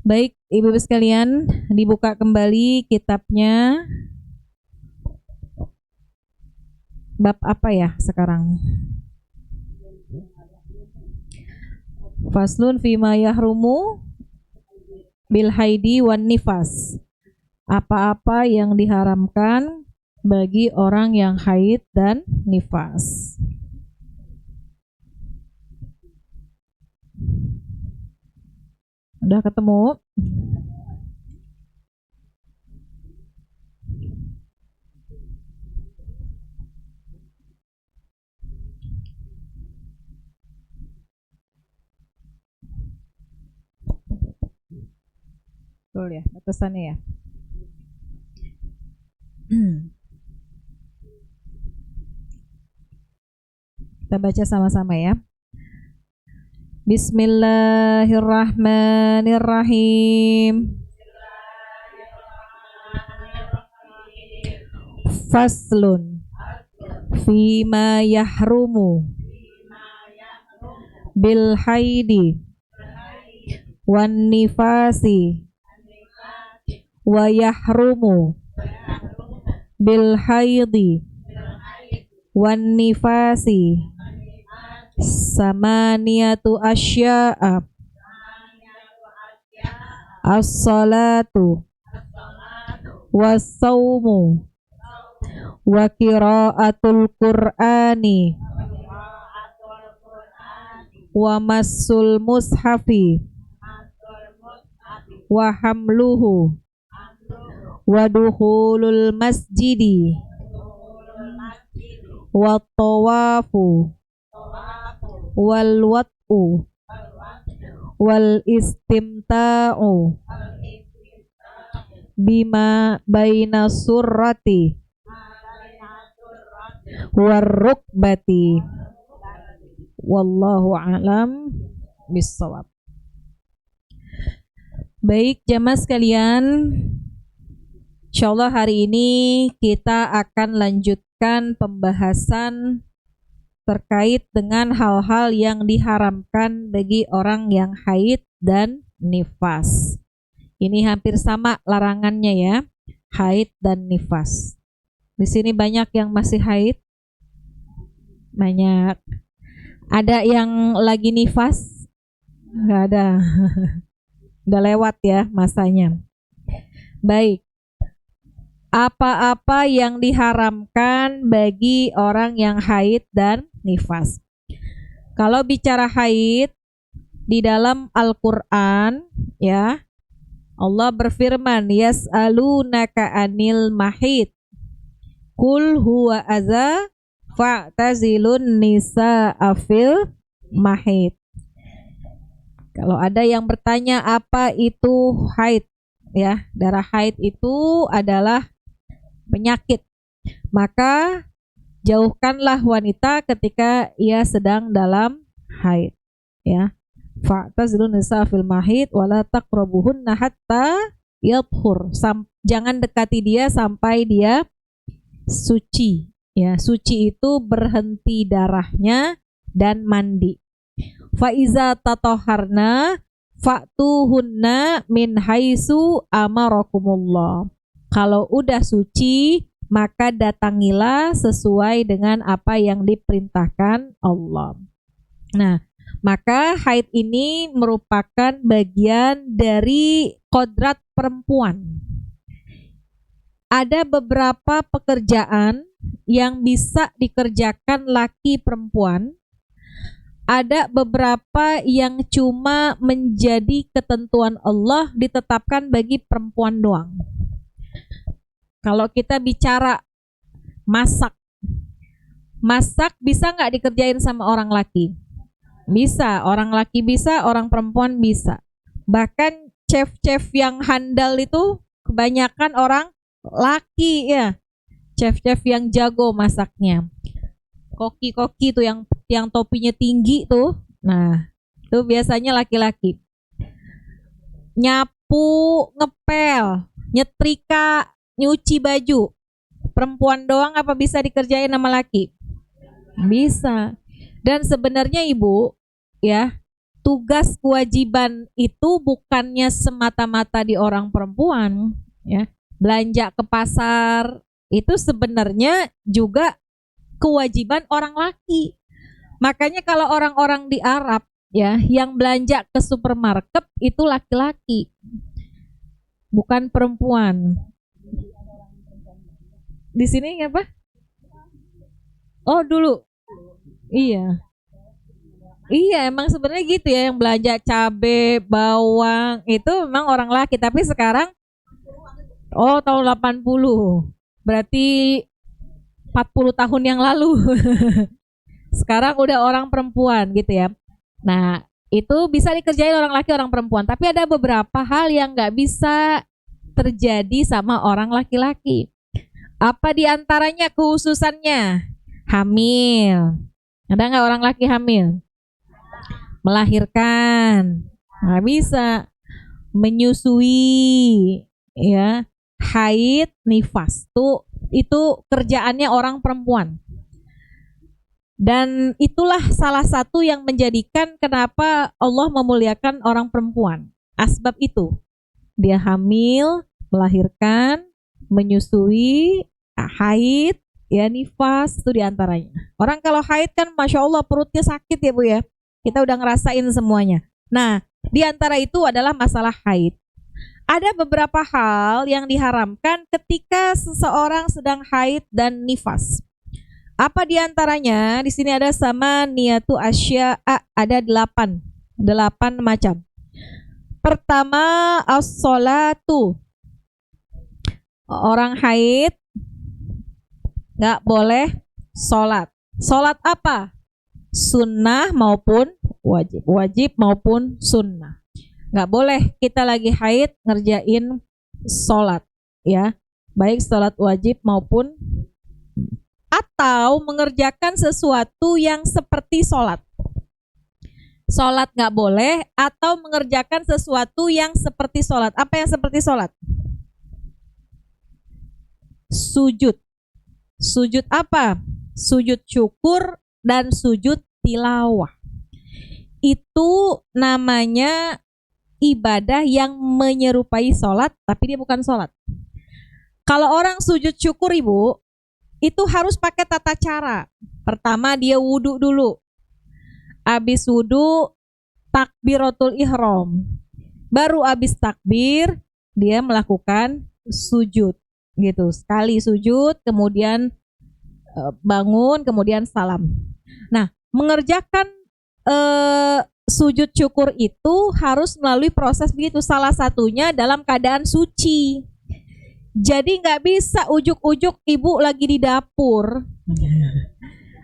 Baik, Ibu-ibu sekalian, dibuka kembali kitabnya. Bab apa ya sekarang? Faslun fima yahrumu bil haidi wan nifas. Apa-apa yang diharamkan bagi orang yang haid dan nifas. Udah ketemu? Betul ya, batasannya ya. Kita baca sama-sama ya. Bismillahirrahmanirrahim. Faslun fima yahrumu bil haidi wan nifasi wa yahrumu bil haidi wan nifasi samaniyatu asya'a as-salatu was-sawmu wa qiraatul qur'ani wa massul mushafi wa hamluhu wa dukhulul masjidi wa tawafu wal wat'u wal istimta'u bima baina surrati war rukbati wallahu alam bissawab. Baik jamaah sekalian, insyaallah hari ini kita akan lanjutkan pembahasan terkait dengan hal-hal yang diharamkan bagi orang yang haid dan nifas. Ini hampir sama larangannya ya, haid dan nifas. Di sini banyak yang masih haid? Banyak. Ada yang lagi nifas? Nggak ada. Udah lewat ya masanya. Baik. Apa-apa yang diharamkan bagi orang yang haid dan nifas? Kalau bicara haid di dalam Al-Qur'an ya, Allah berfirman, yas'alunaka anil mahid qul huwa adza fa'tazilun nisaa fil mahid. Kalau ada yang bertanya apa itu haid ya, darah haid itu adalah penyakit, maka jauhkanlah wanita ketika ia sedang dalam haid ya. Fa'tazilun nisaa fil mahid wala taqrabuhunna hatta yadhhur. Jangan dekati dia sampai dia suci ya. Suci itu berhenti darahnya dan mandi. Fa iza tatahharna fa'tuhunna min haitsu amarakumullah. Kalau udah suci, maka datangilah sesuai dengan apa yang diperintahkan Allah. Nah, maka haid ini merupakan bagian dari kodrat perempuan. Ada beberapa pekerjaan yang bisa dikerjakan laki perempuan. Ada beberapa yang cuma menjadi ketentuan Allah ditetapkan bagi perempuan doang. Kalau kita bicara masak bisa nggak dikerjain sama orang laki? Bisa, orang laki bisa, orang perempuan bisa. Bahkan chef-chef yang handal itu kebanyakan orang laki ya. Chef-chef yang jago masaknya. Koki-koki tuh yang topinya tinggi tuh. Nah, itu biasanya laki-laki. Nyapu, ngepel, nyetrika, nyuci baju, perempuan doang apa bisa dikerjain sama laki? Bisa. Dan sebenarnya ibu ya, tugas kewajiban itu bukannya semata-mata di orang perempuan, ya. Belanja ke pasar itu sebenarnya juga kewajiban orang laki. Makanya kalau orang-orang di Arab, ya, yang belanja ke supermarket itu laki-laki, bukan perempuan. Di sini apa? Oh, dulu. Iya. Iya, emang sebenarnya gitu ya, yang belanja cabe, bawang itu memang orang laki, tapi sekarang tahun 80. Berarti 40 tahun yang lalu. Sekarang udah orang perempuan gitu ya. Nah, itu bisa dikerjain orang laki, orang perempuan, tapi ada beberapa hal yang nggak bisa terjadi sama orang laki-laki. Apa diantaranya khususannya? Hamil. Ada nggak orang laki hamil? Melahirkan, nggak bisa. Menyusui, ya, haid, nifas, tuh itu kerjaannya orang perempuan. Dan itulah salah satu yang menjadikan kenapa Allah memuliakan orang perempuan. Asbab itu, dia hamil, melahirkan, menyusui, haid, ya, nifas, itu diantaranya. Orang kalau haid kan Masya Allah perutnya sakit ya Bu ya. Kita udah ngerasain semuanya. Nah, di antara itu adalah masalah haid. Ada beberapa hal yang diharamkan ketika seseorang sedang haid dan nifas. Apa di antaranya? Di sini ada sama niyatu asya, ada 8 macam. Pertama, as-sholatu. Orang haid nggak boleh sholat. Sholat apa? Sunnah maupun wajib, wajib maupun sunnah. Nggak boleh kita lagi haid ngerjain sholat, ya, baik sholat wajib maupun atau mengerjakan sesuatu yang seperti sholat. Sholat nggak boleh atau mengerjakan sesuatu yang seperti sholat. Apa yang seperti sholat? Sujud. Sujud apa? Sujud syukur dan sujud tilawah. Itu namanya ibadah yang menyerupai sholat, tapi dia bukan sholat. Kalau orang sujud syukur Ibu, itu harus pakai tata cara. Pertama dia wudhu dulu. Habis wudhu, takbiratul ihram. Baru habis takbir, dia melakukan sujud. Gitu, sekali sujud, kemudian bangun, kemudian salam. Nah, mengerjakan sujud syukur itu harus melalui proses begitu. Salah satunya dalam keadaan suci. Jadi nggak bisa ujuk-ujuk ibu lagi di dapur,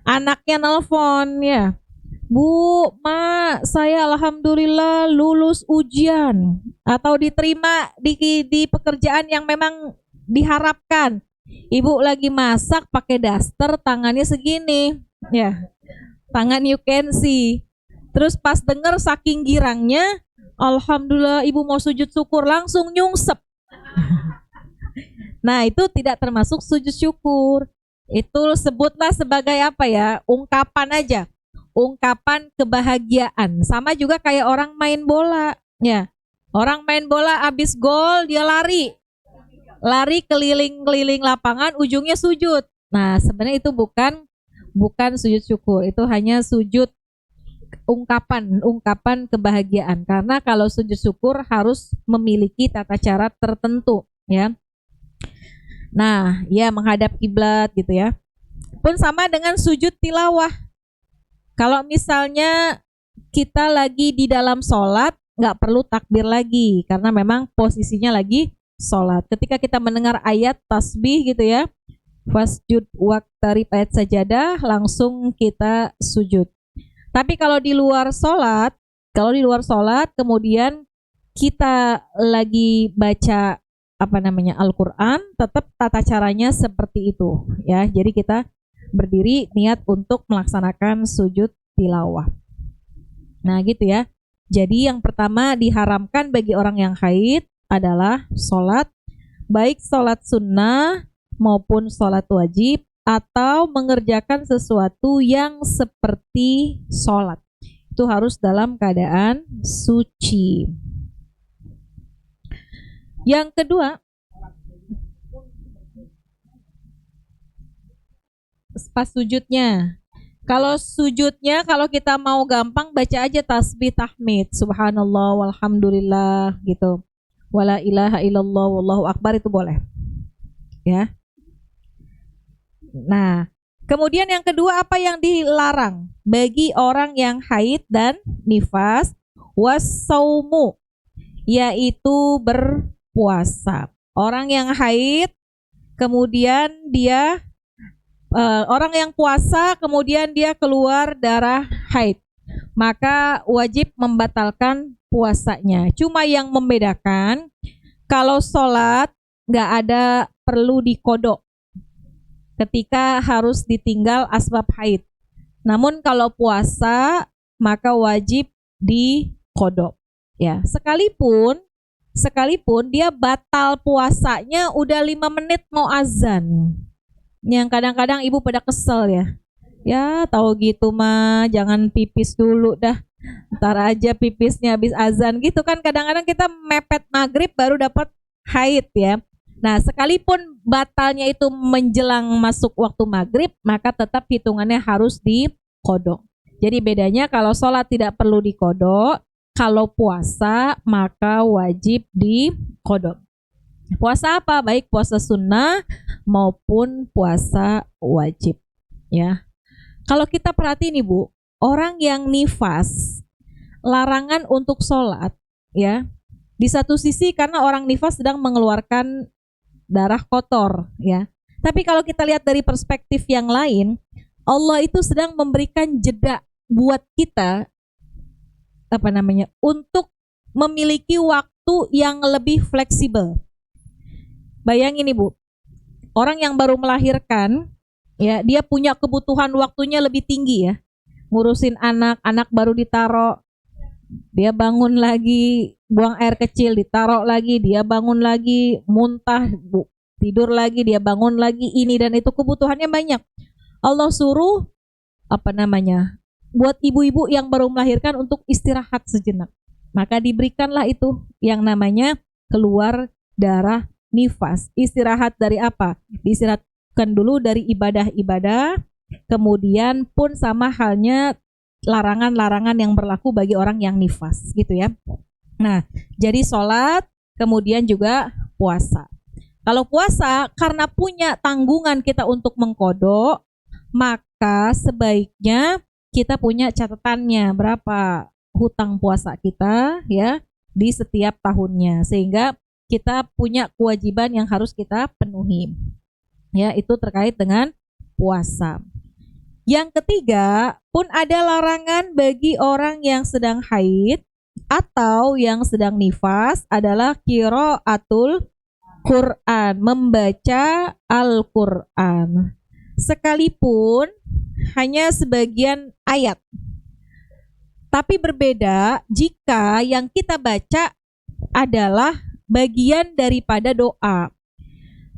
anaknya nelfon, ya, Bu, Ma, saya alhamdulillah lulus ujian atau diterima di pekerjaan yang memang diharapkan. Ibu lagi masak pakai daster, tangannya segini, ya, tangan you can see. Terus pas denger saking girangnya, alhamdulillah ibu mau sujud syukur, langsung nyungsep. Nah, itu tidak termasuk sujud syukur. Itu sebutlah sebagai apa ya? Ungkapan aja. Ungkapan kebahagiaan. Sama juga kayak orang main bola, ya. Orang main bola abis gol dia lari. Lari keliling-keliling lapangan, ujungnya sujud. Nah, sebenarnya itu bukan sujud syukur. Itu hanya sujud ungkapan kebahagiaan. Karena kalau sujud syukur harus memiliki tata cara tertentu, ya. Nah, ya, menghadap kiblat gitu ya. Pun sama dengan sujud tilawah. Kalau misalnya kita lagi di dalam sholat, nggak perlu takbir lagi karena memang posisinya lagi sholat. Ketika kita mendengar ayat tasbih gitu ya, fasjud waqtarib, ayat sajadah, langsung kita sujud. Tapi kalau di luar sholat kemudian kita lagi baca Al-Quran, tetap tata caranya seperti itu ya. Jadi kita berdiri niat untuk melaksanakan sujud tilawah. Nah gitu ya. Jadi yang pertama diharamkan bagi orang yang haid adalah sholat, baik sholat sunnah maupun sholat wajib, atau mengerjakan sesuatu yang seperti sholat. Itu harus dalam keadaan suci. Yang kedua, pas sujudnya. Kalau sujudnya, kalau kita mau gampang, baca aja tasbih tahmid, subhanallah walhamdulillah gitu, wala ilaha illallah wallahu akbar, itu boleh ya. Nah, kemudian yang kedua, apa yang dilarang bagi orang yang haid dan nifas? Wasaumu, yaitu berpuasa. Orang yang haid, kemudian dia orang yang puasa, kemudian dia keluar darah haid, maka wajib membatalkan puasanya. Cuma yang membedakan, kalau sholat nggak ada perlu dikodok ketika harus ditinggal asbab haid. Namun kalau puasa maka wajib dikodok. Ya, sekalipun dia batal puasanya udah 5 menit mau azan. Yang kadang-kadang ibu pada kesel ya. Ya tahu gitu mah jangan pipis dulu dah. Ntar aja pipisnya habis azan gitu kan. Kadang-kadang kita mepet maghrib baru dapat haid ya. Nah, sekalipun batalnya itu menjelang masuk waktu maghrib, maka tetap hitungannya harus dikodok. Jadi bedanya kalau sholat tidak perlu dikodok, kalau puasa maka wajib dikodok. Puasa apa? Baik puasa sunnah maupun puasa wajib ya. Kalau kita perhatiin Ibu, orang yang nifas, larangan untuk sholat ya. Di satu sisi karena orang nifas sedang mengeluarkan darah kotor ya. Tapi kalau kita lihat dari perspektif yang lain, Allah itu sedang memberikan jeda buat kita untuk memiliki waktu yang lebih fleksibel. Bayangin Ibu, orang yang baru melahirkan ya, dia punya kebutuhan waktunya lebih tinggi ya. Ngurusin anak baru ditaruh, dia bangun lagi, buang air kecil, ditaruh lagi, dia bangun lagi, muntah, tidur lagi, dia bangun lagi, ini dan itu, kebutuhannya banyak. Allah suruh buat ibu-ibu yang baru melahirkan untuk istirahat sejenak. Maka diberikanlah itu yang namanya keluar darah nifas. Istirahat dari apa? Diistirahatkan dulu dari ibadah-ibadah, kemudian pun sama halnya larangan-larangan yang berlaku bagi orang yang nifas gitu ya. Nah, jadi sholat, kemudian juga puasa. Kalau puasa, karena punya tanggungan kita untuk mengkodok, maka sebaiknya kita punya catatannya berapa hutang puasa kita ya di setiap tahunnya, sehingga kita punya kewajiban yang harus kita penuhi. Ya, itu terkait dengan puasa. Yang ketiga, pun ada larangan bagi orang yang sedang haid atau yang sedang nifas adalah qiraatul Quran, membaca Al-Quran. Sekalipun hanya sebagian ayat. Tapi berbeda jika yang kita baca adalah bagian daripada doa.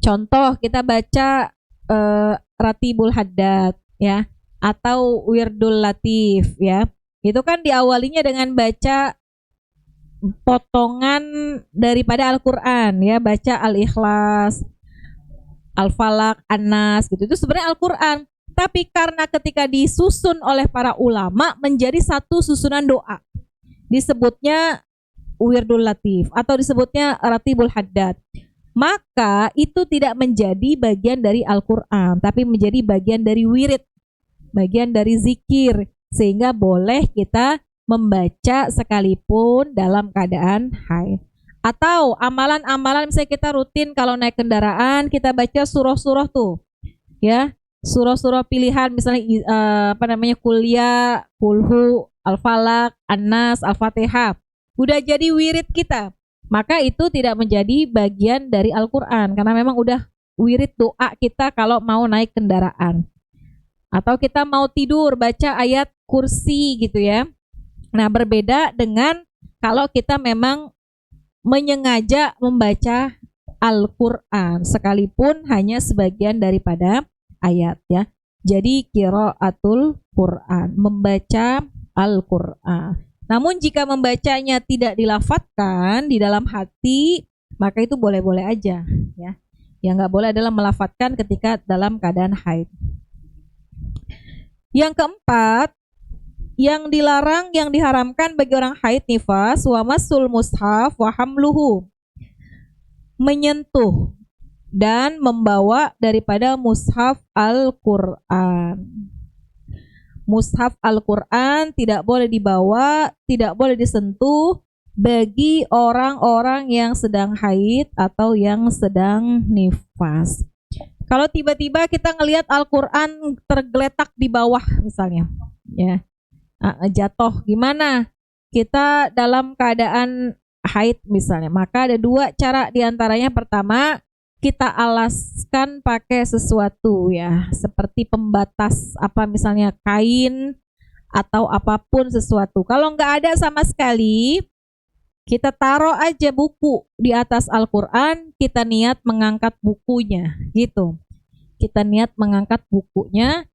Contoh, kita baca Ratibul Haddad ya, atau Wirdul Latif ya. Itu kan diawalinya dengan baca potongan daripada Al-Quran ya, baca Al-Ikhlas, Al-Falaq, An-Nas gitu. Itu sebenarnya Al-Quran. Tapi karena ketika disusun oleh para ulama menjadi satu susunan doa, disebutnya Wirdul Latif atau disebutnya Ratibul Haddad, maka itu tidak menjadi bagian dari Al-Quran, tapi menjadi bagian dari wirid, bagian dari zikir, sehingga boleh kita membaca sekalipun dalam keadaan haid. Atau amalan-amalan, misalnya kita rutin kalau naik kendaraan kita baca surah-surah tuh ya, surah-surah pilihan, misalnya kuliah, kulhu, Al-Falaq, An-Nas, Al-Fatihah, udah jadi wirid kita, maka itu tidak menjadi bagian dari Al-Quran karena memang udah wirid doa kita kalau mau naik kendaraan. Atau kita mau tidur baca ayat kursi gitu ya. Nah, berbeda dengan kalau kita memang menyengaja membaca Al-Quran sekalipun hanya sebagian daripada ayat ya. Jadi qiraatul Quran, membaca Al-Qur'an. Namun jika membacanya tidak dilafadzkan di dalam hati, maka itu boleh-boleh aja, ya. Yang nggak boleh adalah melafadzkan ketika dalam keadaan haid. Yang keempat, yang dilarang, yang diharamkan bagi orang haid nifas, wa masul mushaf wa hamluhu, menyentuh dan membawa daripada mushaf Al-Qur'an. Mushaf Al-Qur'an tidak boleh dibawa, tidak boleh disentuh bagi orang-orang yang sedang haid atau yang sedang nifas. Kalau tiba-tiba kita ngelihat Al-Qur'an tergeletak di bawah misalnya, ya, jatuh, gimana? Kita dalam keadaan haid misalnya, maka ada dua cara diantaranya. Pertama, kita alaskan pakai sesuatu, ya, seperti pembatas apa misalnya kain atau apapun sesuatu. Kalau nggak ada sama sekali, kita taruh aja buku di atas Al-Qur'an, kita niat mengangkat bukunya, gitu. Kita niat mengangkat bukunya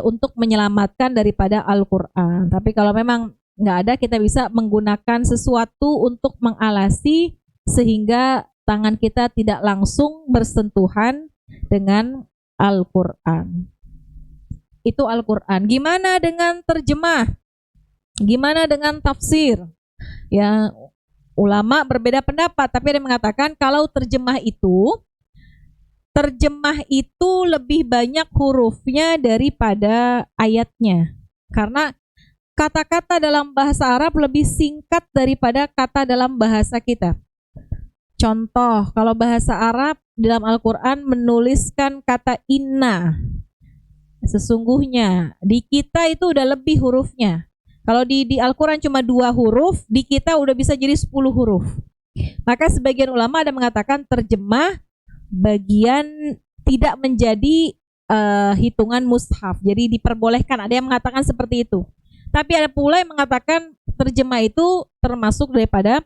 untuk menyelamatkan daripada Al-Qur'an. Tapi kalau memang nggak ada, kita bisa menggunakan sesuatu untuk mengalasi sehingga tangan kita tidak langsung bersentuhan dengan Al-Qur'an. Itu Al-Qur'an. Gimana dengan terjemah? Gimana dengan tafsir? Ya, ulama berbeda pendapat, tapi ada yang mengatakan kalau terjemah lebih banyak hurufnya daripada ayatnya. Karena kata-kata dalam bahasa Arab lebih singkat daripada kata dalam bahasa kita. Contoh, kalau bahasa Arab dalam Al-Qur'an menuliskan kata inna, sesungguhnya, di kita itu udah lebih hurufnya. Kalau di Al-Qur'an cuma 2 huruf, di kita udah bisa jadi 10 huruf. Maka sebagian ulama ada mengatakan terjemah bagian tidak menjadi hitungan mushaf, jadi diperbolehkan. Ada yang mengatakan seperti itu. Tapi ada pula yang mengatakan terjemah itu termasuk daripada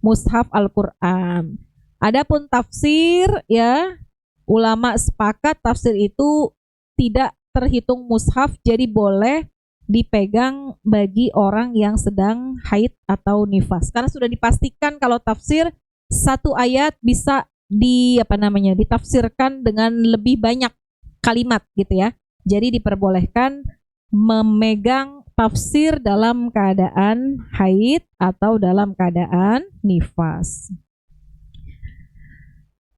mushaf Al-Qur'an. Adapun tafsir, ya, ulama sepakat tafsir itu tidak terhitung mushaf, jadi boleh dipegang bagi orang yang sedang haid atau nifas. Karena sudah dipastikan kalau tafsir satu ayat bisa ditafsirkan dengan lebih banyak kalimat, gitu ya. Jadi diperbolehkan memegang tafsir dalam keadaan haid atau dalam keadaan nifas.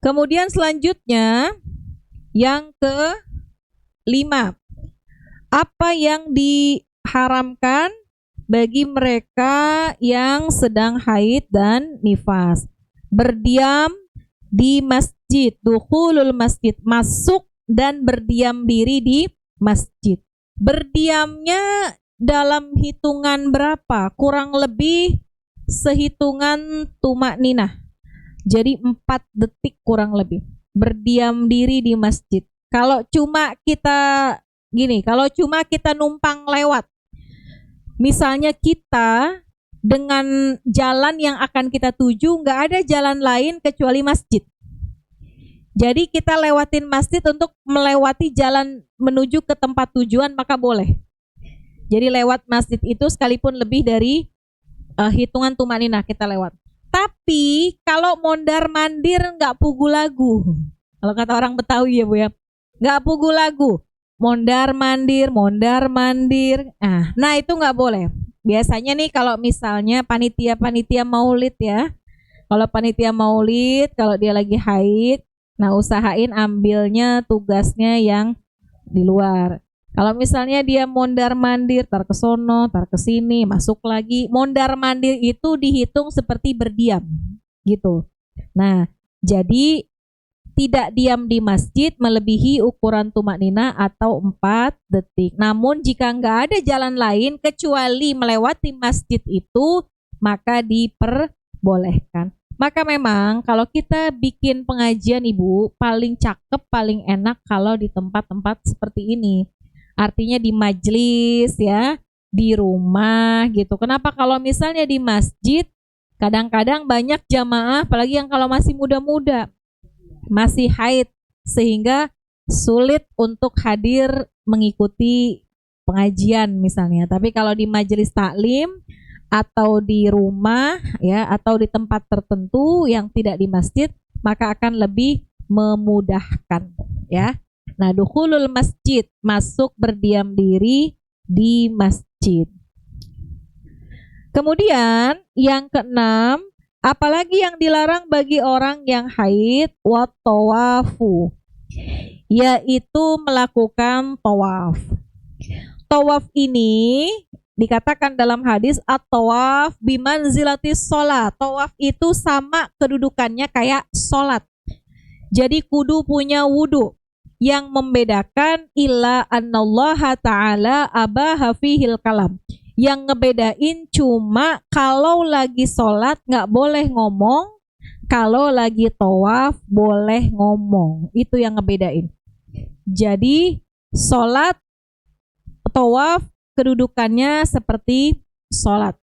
Kemudian selanjutnya yang ke-5, apa yang diharamkan bagi mereka yang sedang haid dan nifas? Berdiam di masjid, dukhulul masjid, masuk dan berdiam diri di masjid. Berdiamnya dalam hitungan berapa? Kurang lebih sehitungan tumak ninah. Jadi 4 detik kurang lebih. Berdiam diri di masjid. Kalau cuma kita numpang lewat, misalnya kita dengan jalan yang akan kita tuju, nggak ada jalan lain kecuali masjid. Jadi kita lewatin masjid untuk melewati jalan menuju ke tempat tujuan, maka boleh. Jadi lewat masjid itu sekalipun lebih dari hitungan tumaninah kita lewat. Tapi kalau mondar mandir nggak pugu lagu, kalau kata orang Betawi, ya Bu, ya, nggak pugu lagu, mondar mandir. Nah itu nggak boleh. Biasanya nih kalau misalnya panitia maulid, ya, kalau panitia maulid, kalau dia lagi haid, nah usahain ambilnya tugasnya yang di luar. Kalau misalnya dia mondar mandir, tar ke sono, tar ke sini, masuk lagi, mondar mandir itu dihitung seperti berdiam, gitu. Nah, jadi tidak diam di masjid melebihi ukuran tumak nina atau 4 detik. Namun jika nggak ada jalan lain kecuali melewati masjid itu, maka diperbolehkan. Maka memang kalau kita bikin pengajian, Ibu, paling cakep, paling enak kalau di tempat-tempat seperti ini. Artinya di majelis, ya, di rumah gitu. Kenapa? Kalau misalnya di masjid, kadang-kadang banyak jamaah, apalagi yang kalau masih muda-muda, masih haid, sehingga sulit untuk hadir mengikuti pengajian misalnya. Tapi kalau di majelis taklim atau di rumah ya atau di tempat tertentu yang tidak di masjid, maka akan lebih memudahkan ya. Nah, dukhulul masjid, masuk berdiam diri di masjid. Kemudian yang keenam, apalagi yang dilarang bagi orang yang haid, wa tawafu, yaitu melakukan tawaf. Tawaf ini dikatakan dalam hadis at-tawaf bimanzilatis sholat. Tawaf itu sama kedudukannya kayak sholat. Jadi kudu punya wudu. Yang membedakan illa annallaha ta'ala abaha fihil kalam. Yang ngebedain cuma kalau lagi sholat nggak boleh ngomong, kalau lagi tawaf boleh ngomong. Itu yang ngebedain. Jadi sholat, tawaf kedudukannya seperti sholat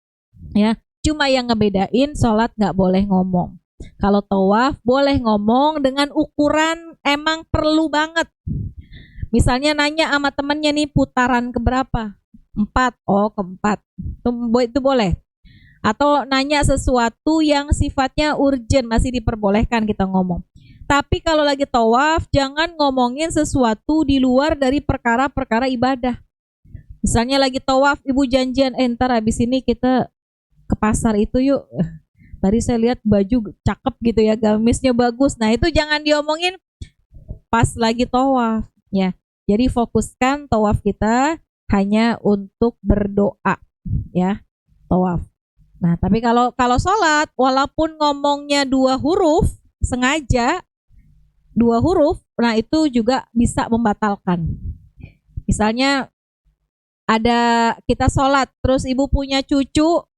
ya. Cuma yang ngebedain sholat nggak boleh ngomong. Kalau tawaf boleh ngomong dengan ukuran emang perlu banget. Misalnya nanya sama temennya nih putaran keberapa? 4. Oh, keempat. Itu boleh. Atau nanya sesuatu yang sifatnya urgent, masih diperbolehkan kita ngomong. Tapi kalau lagi tawaf jangan ngomongin sesuatu di luar dari perkara-perkara ibadah. Misalnya lagi tawaf, ibu janjian, ntar habis ini kita ke pasar itu yuk. Tadi saya lihat baju cakep gitu ya, gamisnya bagus. Nah itu jangan diomongin pas lagi tawaf ya. Jadi fokuskan tawaf kita hanya untuk berdoa ya, tawaf. Nah tapi kalau sholat, walaupun ngomongnya 2 huruf, sengaja 2 huruf, nah itu juga bisa membatalkan. Misalnya ada kita sholat, terus ibu punya cucu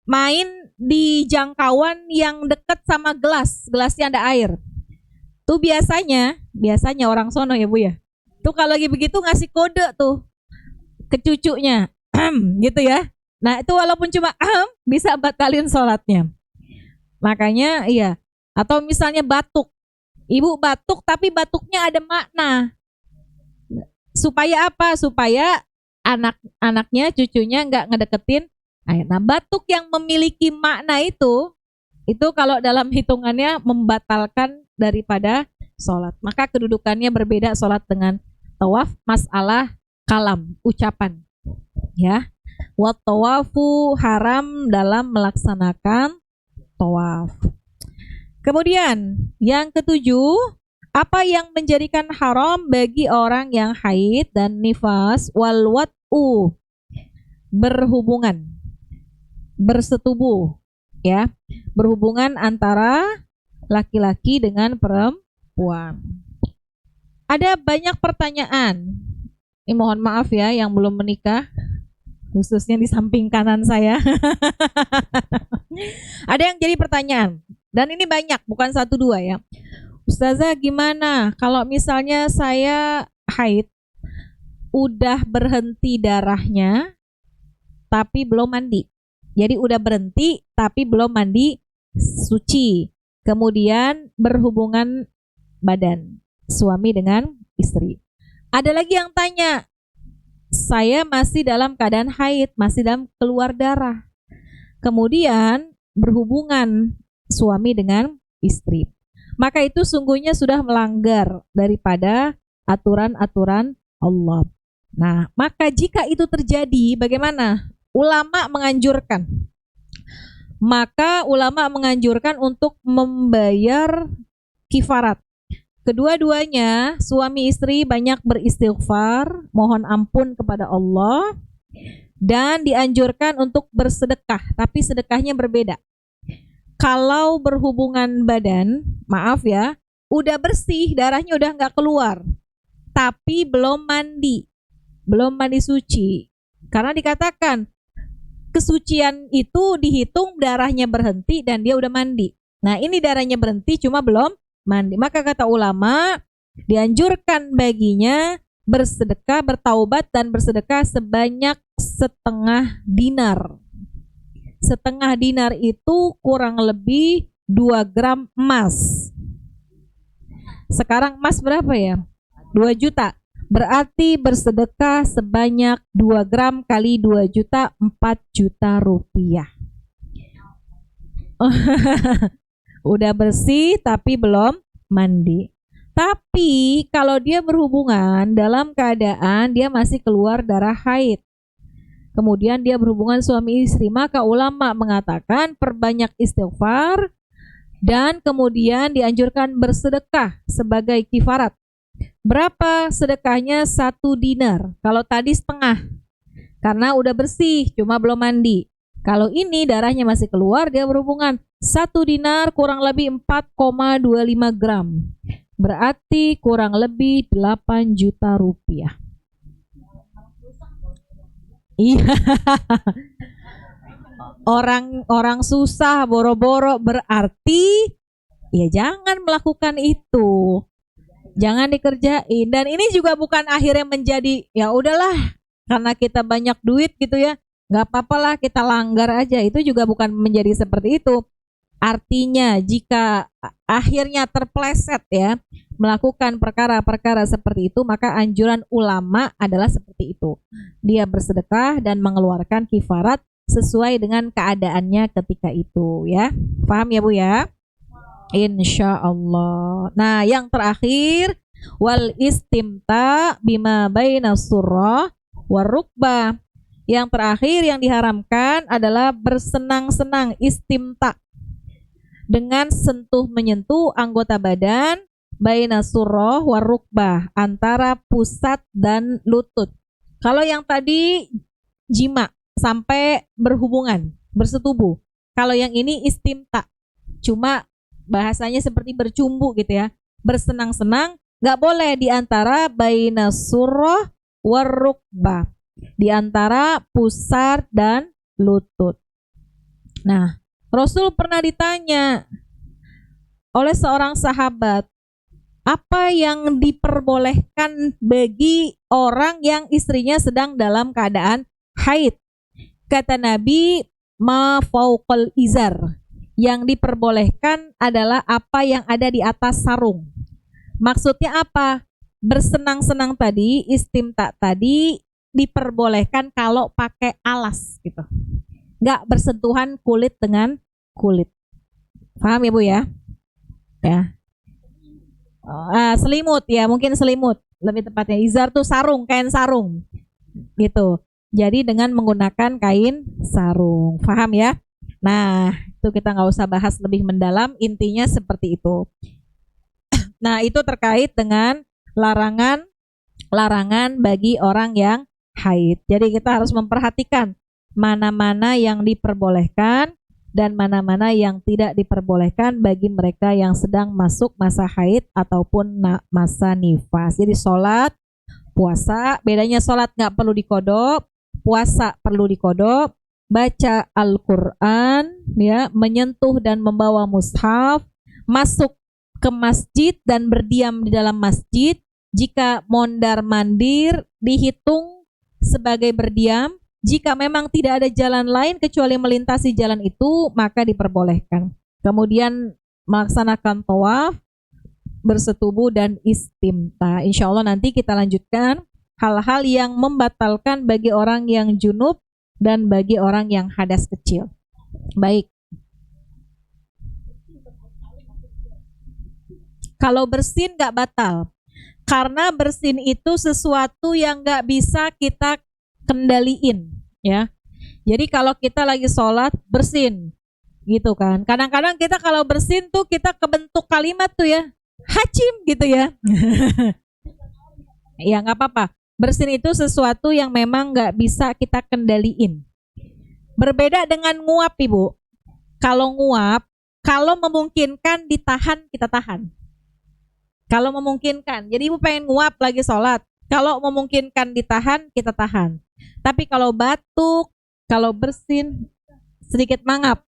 main di jangkauan yang dekat sama gelasnya ada air. Tuh biasanya orang sono ya Bu ya. Tuh kalau lagi begitu ngasih kode tuh ke cucunya, gitu ya. Nah itu walaupun cuma bisa batalin sholatnya. Makanya iya. Atau misalnya batuk, ibu batuk tapi batuknya ada makna. Supaya apa? Supaya anak-anaknya, cucunya nggak ngedeketin air. Nah, batuk yang memiliki makna itu kalau dalam hitungannya membatalkan daripada sholat. Maka kedudukannya berbeda sholat dengan tawaf, masalah kalam, ucapan. Ya, wa tawafu haram dalam melaksanakan tawaf. Kemudian yang ketujuh, apa yang menjadikan haram bagi orang yang haid dan nifas, wal wat'u, berhubungan, bersetubuh ya, berhubungan antara laki-laki dengan perempuan. Ada banyak pertanyaan. Ini mohon maaf ya yang belum menikah, khususnya di samping kanan saya. Ada yang jadi pertanyaan, dan ini banyak, bukan 1-2 ya. Ustazah gimana kalau misalnya saya haid, udah berhenti darahnya tapi belum mandi. Jadi udah berhenti tapi belum mandi suci. Kemudian berhubungan badan suami dengan istri. Ada lagi yang tanya, saya masih dalam keadaan haid, masih dalam keluar darah. Kemudian berhubungan suami dengan istri. Maka itu sungguhnya sudah melanggar daripada aturan-aturan Allah. Nah, maka jika itu terjadi, bagaimana? Ulama menganjurkan. Maka ulama menganjurkan untuk membayar kifarat. Kedua-duanya, suami istri banyak beristighfar, mohon ampun kepada Allah, dan dianjurkan untuk bersedekah, tapi sedekahnya berbeda. Kalau berhubungan badan, maaf ya, udah bersih, darahnya udah nggak keluar, tapi belum mandi suci. Karena dikatakan kesucian itu dihitung darahnya berhenti dan dia udah mandi. Nah ini darahnya berhenti cuma belum mandi. Maka kata ulama, dianjurkan baginya bersedekah, bertaubat dan bersedekah sebanyak 1/2 dinar. 1/2 dinar itu kurang lebih 2 gram emas. Sekarang emas berapa ya? 2 juta. Berarti bersedekah sebanyak 2 gram kali 2 juta, 4 juta rupiah. Udah bersih tapi belum mandi. Tapi kalau dia berhubungan dalam keadaan dia masih keluar darah haid, kemudian dia berhubungan suami istri, maka ulama mengatakan perbanyak istighfar dan kemudian dianjurkan bersedekah sebagai kifarat. Berapa sedekahnya? 1 dinar. Kalau tadi setengah, karena udah bersih, cuma belum mandi. Kalau ini darahnya masih keluar, dia berhubungan. 1 dinar kurang lebih 4,25 gram. Berarti kurang lebih 8 juta rupiah. Iya. Orang susah boro-boro, berarti ya jangan melakukan itu. Jangan dikerjain. Dan ini juga bukan akhirnya menjadi ya udahlah karena kita banyak duit gitu ya, nggak apa-apa lah kita langgar aja. Itu juga bukan menjadi seperti itu. Artinya jika akhirnya terpleset ya melakukan perkara-perkara seperti itu, maka anjuran ulama adalah seperti itu. Dia bersedekah dan mengeluarkan kifarat sesuai dengan keadaannya ketika itu ya. Paham ya Bu ya? Insya Allah. Nah, yang terakhir wal istimta bima baina surrah warukbah. Yang terakhir yang diharamkan adalah bersenang-senang, istimta, dengan sentuh menyentuh anggota badan baina surrah warukbah, antara pusat dan lutut. Kalau yang tadi jima sampai berhubungan, bersetubuh. Kalau yang ini istimta, cuma bahasanya seperti bercumbu gitu ya, bersenang-senang, nggak boleh di antara baina surrah warukbah, di antara pusar dan lutut. Nah, Rasul pernah ditanya oleh seorang sahabat, apa yang diperbolehkan bagi orang yang istrinya sedang dalam keadaan haid? Kata Nabi, ma fauqal izar. Yang diperbolehkan adalah apa yang ada di atas sarung. Maksudnya apa? Bersenang-senang tadi, istimta tadi diperbolehkan kalau pakai alas gitu. Nggak bersentuhan kulit dengan kulit. Paham ya Bu ya? Ya. Selimut ya, mungkin selimut lebih tepatnya. Izar tuh sarung, kain sarung gitu. Jadi dengan menggunakan kain sarung. Paham ya? Nah, itu kita nggak usah bahas lebih mendalam, intinya seperti itu. Nah, itu terkait dengan larangan bagi orang yang haid. Jadi kita harus memperhatikan mana-mana yang diperbolehkan dan mana-mana yang tidak diperbolehkan bagi mereka yang sedang masuk masa haid ataupun masa nifas. Jadi sholat, puasa, bedanya sholat nggak perlu dikodok, puasa perlu dikodok. Baca Al-Quran, ya, menyentuh dan membawa mushaf, masuk ke masjid dan berdiam di dalam masjid. Jika mondar-mandir dihitung sebagai berdiam. Jika memang tidak ada jalan lain kecuali melintasi jalan itu, maka diperbolehkan. Kemudian melaksanakan tawaf, bersetubuh dan istimta. Insya Allah nanti kita lanjutkan hal-hal yang membatalkan bagi orang yang junub dan bagi orang yang hadas kecil. Baik. Kalau bersin nggak batal, karena bersin itu sesuatu yang nggak bisa kita kendaliin, ya. Jadi kalau kita lagi sholat bersin, gitu kan. Kadang-kadang kita kalau bersin tuh kita kebentuk kalimat tuh ya, hacim gitu ya. Ya nggak apa-apa. Bersin itu sesuatu yang memang nggak bisa kita kendaliin. Berbeda dengan nguap, Ibu. Kalau nguap, kalau memungkinkan ditahan, kita tahan. Kalau memungkinkan, jadi Ibu pengen nguap lagi sholat. Kalau memungkinkan ditahan, kita tahan. Tapi kalau batuk, kalau bersin, sedikit mangap.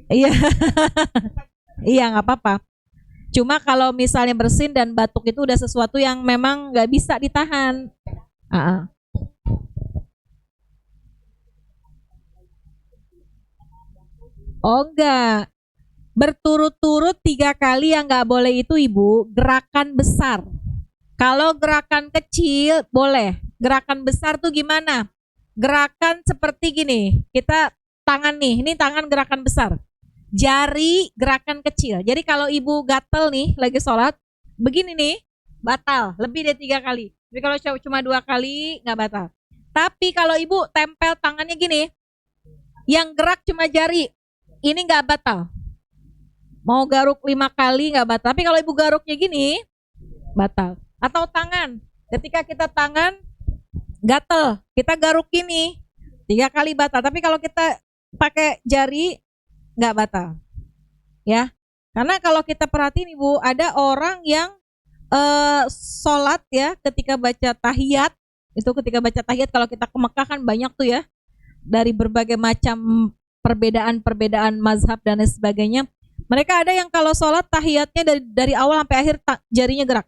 Iya, iya nggak apa-apa. Cuma kalau misalnya bersin dan batuk itu udah sesuatu yang memang nggak bisa ditahan. Oh enggak, berturut-turut 3 kali yang nggak boleh itu Ibu, gerakan besar. Kalau gerakan kecil boleh. Gerakan besar tuh gimana? Gerakan seperti gini. Kita tangan nih, ini tangan gerakan besar. Jari gerakan kecil. Jadi kalau ibu gatel nih lagi sholat, begini nih, batal. Lebih dari 3 kali. Tapi kalau cuma 2 kali, nggak batal. Tapi kalau ibu tempel tangannya gini, yang gerak cuma jari, ini nggak batal. Mau garuk 5 kali nggak batal. Tapi kalau ibu garuknya gini, batal. Atau tangan, ketika kita tangan gatel, kita garuk gini 3 kali batal. Tapi kalau kita pakai jari nggak batal, ya. Karena kalau kita perhatiin ibu, ada orang yang sholat ya, ketika baca tahiyat, itu ketika baca tahiyat kalau kita ke Mekah kan banyak tuh ya, dari berbagai macam perbedaan-perbedaan mazhab dan lain sebagainya. Mereka ada yang kalau sholat tahiyatnya dari awal sampai akhir jarinya gerak.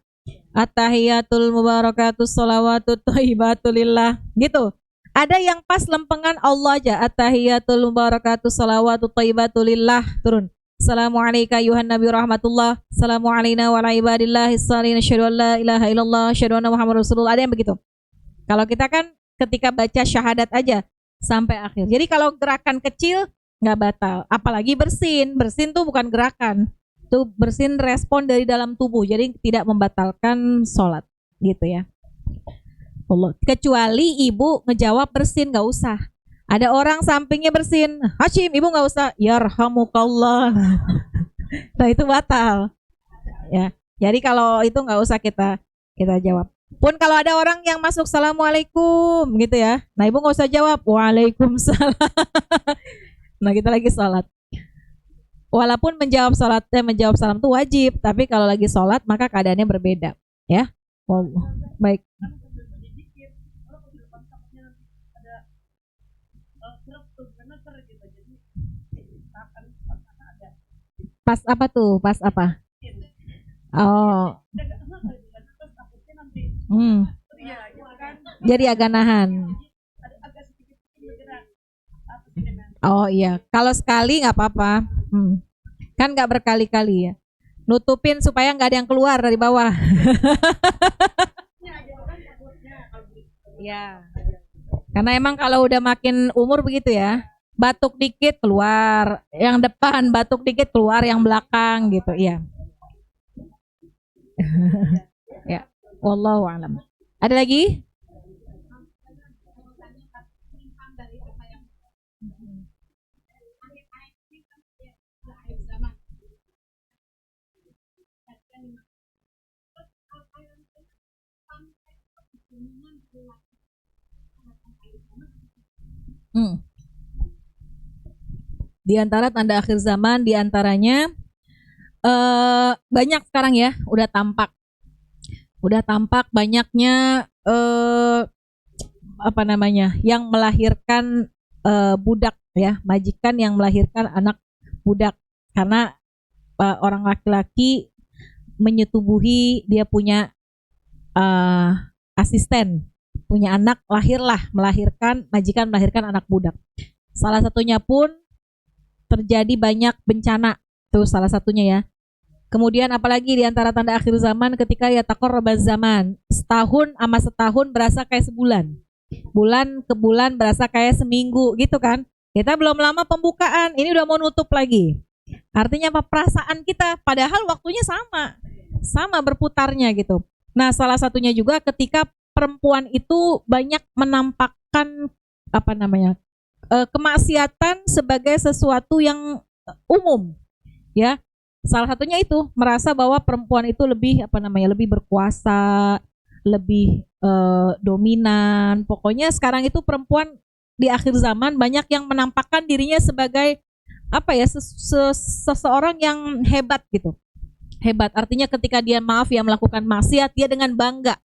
At-tahiyatul mubarakatus sholawatut thayyibatulillah gitu. Ada yang pas lempengan Allah aja. At-tahiyatul mubarakatus sholawatut thayyibatulillah turun. Assalamualaikum ayuhan nabi rahmatullah. Assalamualaikum wa ala ibadillahis shalihin asyhadu an la ilaha illallah asyhadu anna muhammadar rasulullah. Ada yang begitu. Kalau kita kan ketika baca syahadat aja sampai akhir. Jadi kalau gerakan kecil nggak batal. Apalagi bersin. Bersin tuh bukan gerakan. Tuh bersin respon dari dalam tubuh. Jadi tidak membatalkan sholat. Gitu ya. Allah. Kecuali ibu ngejawab bersin, nggak usah. Ada orang sampingnya bersin, Hashim, ibu nggak usah. Yarhamukallah. Nah itu batal. Ya. Jadi kalau itu nggak usah kita jawab. Pun kalau ada orang yang masuk Assalamualaikum gitu ya. Nah ibu nggak usah jawab Waalaikumsalam. Nah kita lagi sholat. Walaupun menjawab salam itu wajib, tapi kalau lagi sholat maka keadaannya berbeda. Ya. Oh, baik. Pas apa tuh? Pas apa? Oh. Jadi agak nahan. Oh iya, kalau sekali nggak apa-apa. Kan nggak berkali-kali ya. Nutupin supaya nggak ada yang keluar dari bawah. Ya. Karena emang kalau udah makin umur begitu ya. Batuk dikit keluar, yang depan batuk dikit keluar, yang belakang gitu, ya. Ya, wallahu a'lam. Ada lagi? Di antara tanda akhir zaman, di antaranya banyak sekarang ya, udah tampak banyaknya apa namanya, yang melahirkan budak ya, majikan yang melahirkan anak budak karena orang laki-laki menyetubuhi dia punya asisten, punya anak, majikan melahirkan anak budak. Salah satunya pun terjadi banyak bencana, itu salah satunya ya. Kemudian apalagi di antara tanda akhir zaman ketika ya taqarrabaz zaman, setahun sama setahun berasa kayak sebulan, bulan ke bulan berasa kayak seminggu gitu kan. Kita belum lama pembukaan, ini udah mau nutup lagi. Artinya apa? Perasaan kita padahal waktunya sama berputarnya gitu. Nah salah satunya juga ketika perempuan itu banyak menampakkan apa namanya, kemaksiatan sebagai sesuatu yang umum ya. Salah satunya itu merasa bahwa perempuan itu lebih apa namanya, lebih berkuasa, lebih dominan. Pokoknya sekarang itu perempuan di akhir zaman banyak yang menampakkan dirinya sebagai apa ya, seseorang yang hebat gitu. Hebat artinya ketika dia melakukan maksiat, dia dengan bangga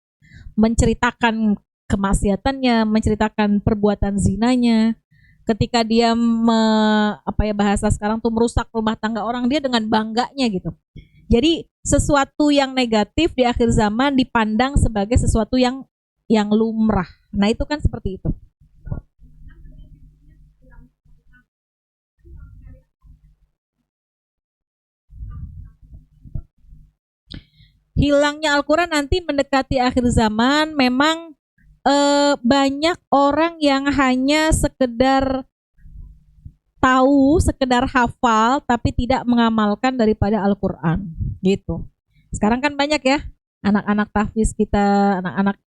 menceritakan kemaksiatannya, menceritakan perbuatan zinanya. Ketika dia bahasa sekarang tuh merusak rumah tangga orang, dia dengan bangganya gitu. Jadi sesuatu yang negatif di akhir zaman dipandang sebagai sesuatu yang lumrah. Nah itu kan seperti itu. hilangnya Al-Quran nanti mendekati akhir zaman. Memang banyak orang yang hanya sekedar tahu, sekedar hafal, tapi tidak mengamalkan daripada Al-Quran, gitu. Sekarang kan banyak ya anak-anak tahfiz kita, anak-anak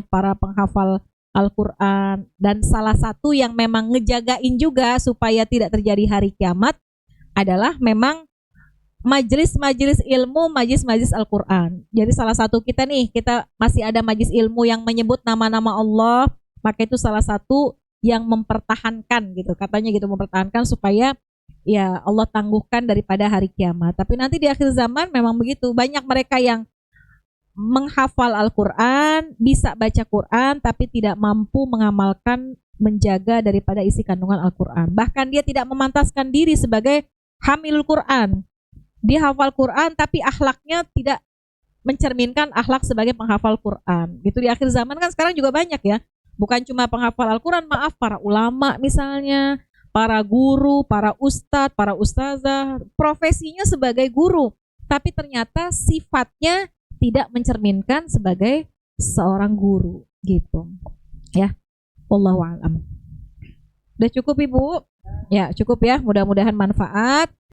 para penghafal Al-Quran, dan salah satu yang memang ngejagain juga supaya tidak terjadi hari kiamat adalah memang majelis-majelis ilmu, majelis-majelis Al-Quran. Jadi salah satu kita nih, kita masih ada majelis ilmu yang menyebut nama-nama Allah, maka itu salah satu yang mempertahankan gitu, katanya gitu, mempertahankan supaya ya Allah tangguhkan daripada hari kiamat. Tapi nanti di akhir zaman memang begitu, banyak mereka yang menghafal Al-Quran, bisa baca Quran, tapi tidak mampu mengamalkan, menjaga daripada isi kandungan Al-Quran. Bahkan dia tidak memantaskan diri sebagai hamilul Quran. Dia hafal Quran, tapi akhlaknya tidak mencerminkan akhlak sebagai penghafal Quran. Gitu di akhir zaman kan sekarang juga banyak ya. Bukan cuma penghafal Al-Quran, maaf, para ulama misalnya, para guru, para ustadz, para ustazah, profesinya sebagai guru, tapi ternyata sifatnya tidak mencerminkan sebagai seorang guru, gitu. Ya, wallahu a'lam. Udah cukup Ibu? Ya, cukup ya. Mudah-mudahan manfaat.